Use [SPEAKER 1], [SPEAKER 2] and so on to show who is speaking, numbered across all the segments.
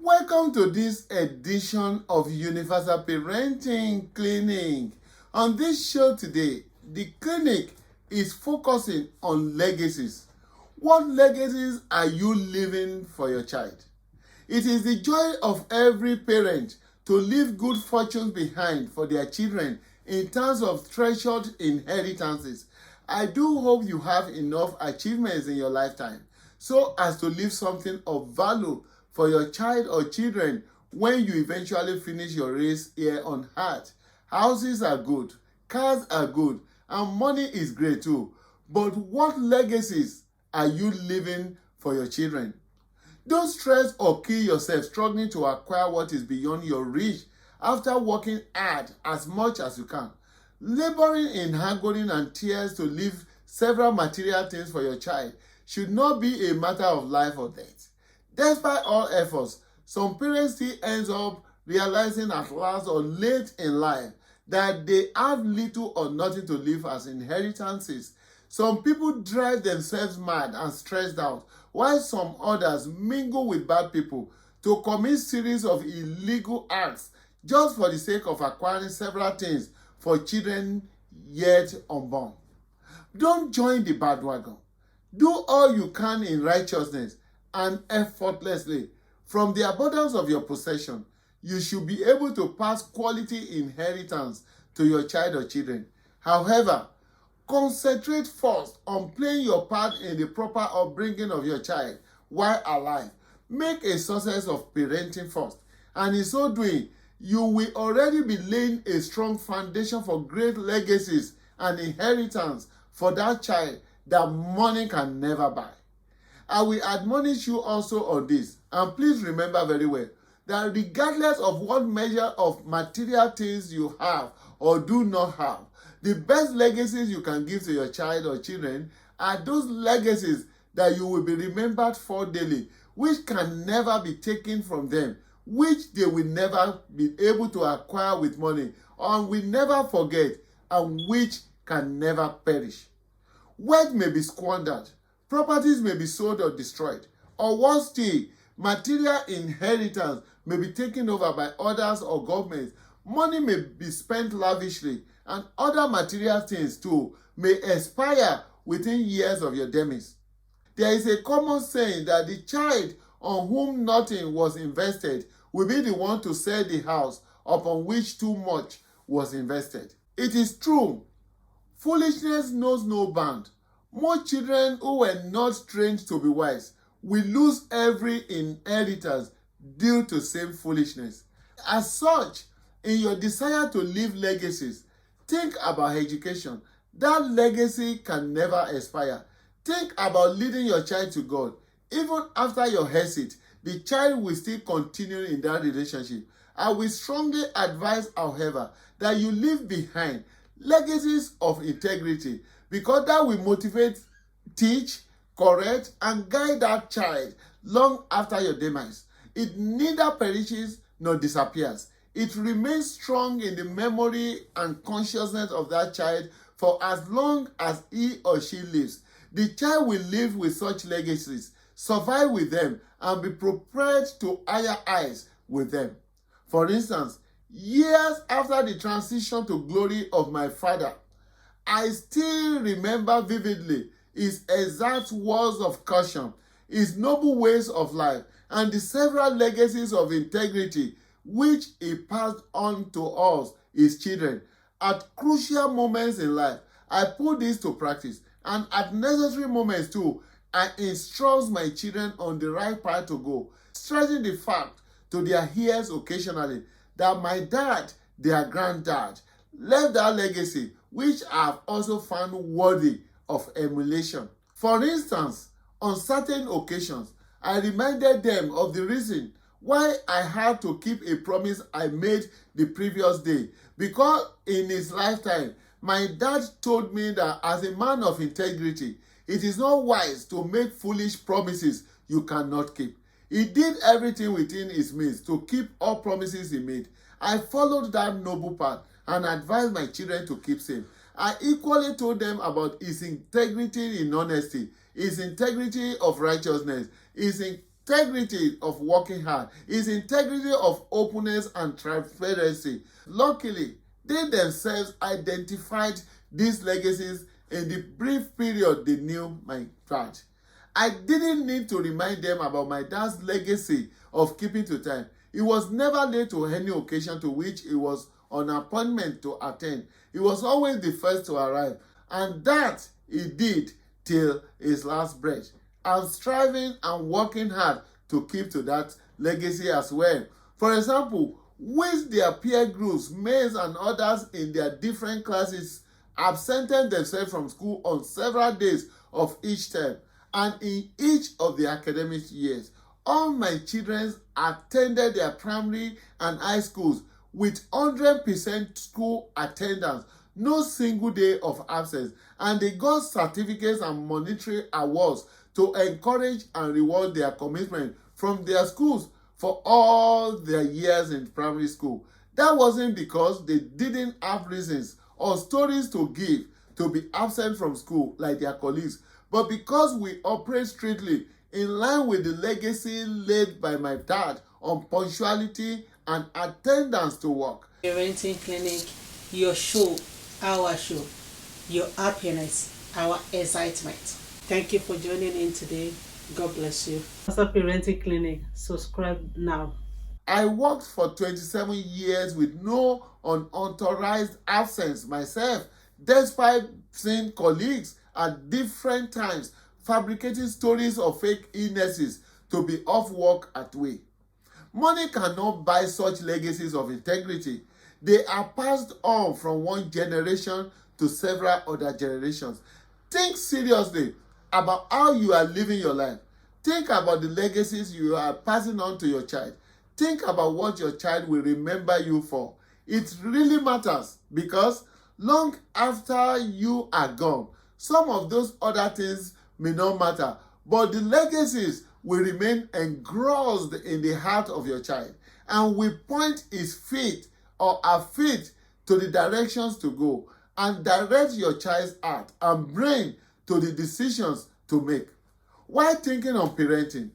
[SPEAKER 1] Welcome to this edition of Universal Parenting Clinic. On this show today, the clinic is focusing on legacies. What legacies are you leaving for your child? It is the joy of every parent to leave good fortunes behind for their children in terms of treasured inheritances. I do hope you have enough achievements in your lifetime so as to leave something of value for your child or children when you eventually finish your race here on earth. Houses are good, cars are good, and money is great too. But what legacies are you leaving for your children? Don't stress or kill yourself struggling to acquire what is beyond your reach after working hard as much as you can. Laboring in agony and tears to leave several material things for your child should not be a matter of life or death. Despite all efforts, some parents still end up realizing at last or late in life that they have little or nothing to leave as inheritances. Some people drive themselves mad and stressed out, while some others mingle with bad people to commit series of illegal acts just for the sake of acquiring several things for children yet unborn. Don't join the bandwagon. Do all you can in righteousness and effortlessly. From the abundance of your possession, you should be able to pass quality inheritance to your child or children. However, concentrate first on playing your part in the proper upbringing of your child while alive. Make a success of parenting first, and in so doing, you will already be laying a strong foundation for great legacies and inheritance for that child that money can never buy. I will admonish you also on this, and please remember very well that regardless of what measure of material things you have or do not have, the best legacies you can give to your child or children are those legacies that you will be remembered for daily, which can never be taken from them, which they will never be able to acquire with money, and will never forget, and which can never perish. Wealth may be squandered, properties may be sold or destroyed, or worse still, material inheritance may be taken over by others or governments. Money may be spent lavishly, and other material things too may expire within years of your demise. There is a common saying that the child on whom nothing was invested will be the one to sell the house upon which too much was invested. It is true. Foolishness knows no bound. Most children who were not trained to be wise will lose every inheritance due to same foolishness. As such, in your desire to leave legacies, think about education. That legacy can never expire. Think about leading your child to God. Even after your exit, the child will still continue in that relationship. I will strongly advise, however, that you leave behind legacies of integrity, because that will motivate, teach, correct, and guide that child long after your demise. It neither perishes nor disappears. It remains strong in the memory and consciousness of that child for as long as he or she lives. The child will live with such legacies, survive with them, and be prepared to higher heights with them. For instance, years after the transition to glory of my father, I still remember vividly his exact words of caution, his noble ways of life, and the several legacies of integrity which he passed on to us, his children. At crucial moments in life, I put this to practice, and at necessary moments too, I instruct my children on the right path to go, stressing the fact to their ears occasionally that my dad, their granddad, left that legacy which I have also found worthy of emulation. For instance, on certain occasions, I reminded them of the reason why I had to keep a promise I made the previous day, because in his lifetime, my dad told me that as a man of integrity, it is not wise to make foolish promises you cannot keep. He did everything within his means to keep all promises he made. I followed that noble path and advised my children to keep same. I equally told them about his integrity in honesty, his integrity of righteousness, his integrity of working hard, its integrity of openness and transparency. Luckily, they themselves identified these legacies in the brief period they knew my dad. I didn't need to remind them about my dad's legacy of keeping to time. He was never late to any occasion to which he was on appointment to attend. He was always the first to arrive, and that he did till his last breath. I'm striving and working hard to keep to that legacy as well. For example, with their peer groups, mates and others in their different classes absented themselves from school on several days of each term and in each of the academic years. All my children attended their primary and high schools with 100% school attendance, no single day of absence, and they got certificates and monetary awards to encourage and reward their commitment from their schools for all their years in primary school. That wasn't because they didn't have reasons or stories to give to be absent from school like their colleagues, but because we operate strictly in line with the legacy laid by my dad on punctuality and attendance to work.
[SPEAKER 2] Parenting Clinic, your show, our show, your happiness, our excitement. Thank you for joining in today. God bless you. Master Parenting Clinic, subscribe now.
[SPEAKER 1] I worked for 27 years with no unauthorized absence myself, despite seeing colleagues at different times fabricating stories of fake illnesses to be off work at way. Money cannot buy such legacies of integrity. They are passed on from one generation to several other generations. Think seriously about how you are living your life. Think about the legacies you are passing on to your child. Think about what your child will remember you for. It really matters because long after you are gone, some of those other things may not matter, but the legacies will remain engrossed in the heart of your child and will point his feet or her feet to the directions to go and direct your child's heart and brain to the decisions to make. While thinking on parenting,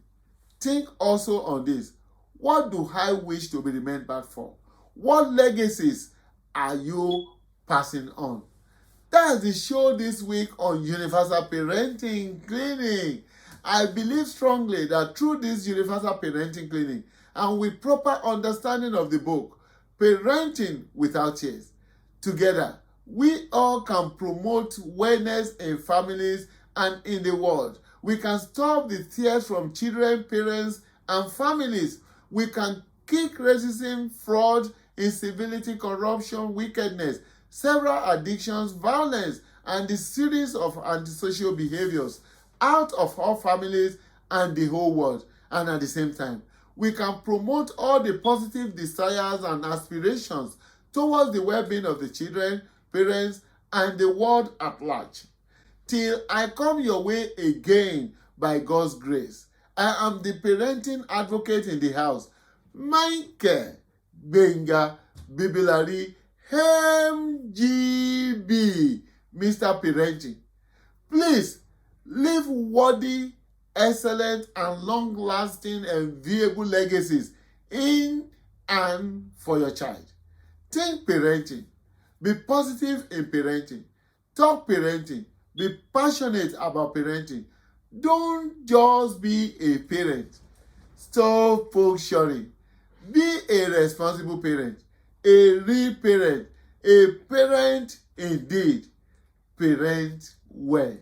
[SPEAKER 1] think also on this. What do I wish to be remembered for? What legacies are you passing on? That's the show this week on Universal Parenting Clinic. I believe strongly that through this Universal Parenting Clinic and with proper understanding of the book, Parenting Without Tears, together we all can promote wellness in families and in the world. We can stop the tears from children, parents, and families. We can kick racism, fraud, incivility, corruption, wickedness, several addictions, violence, and the series of antisocial behaviors out of our families and the whole world. And at the same time, we can promote all the positive desires and aspirations towards the well-being of the children, parents, and the world at large. Till I come your way again by God's grace, I am the parenting advocate in the house, Michael Benga Bibilari MGB, Mr. Parenting. Please leave worthy, excellent, and long-lasting and viable legacies in and for your child. Think parenting. Be positive in parenting. Talk parenting. Be passionate about parenting. Don't just be a parent. Stop functioning. Be a responsible parent, a real parent, a parent indeed. Parent well.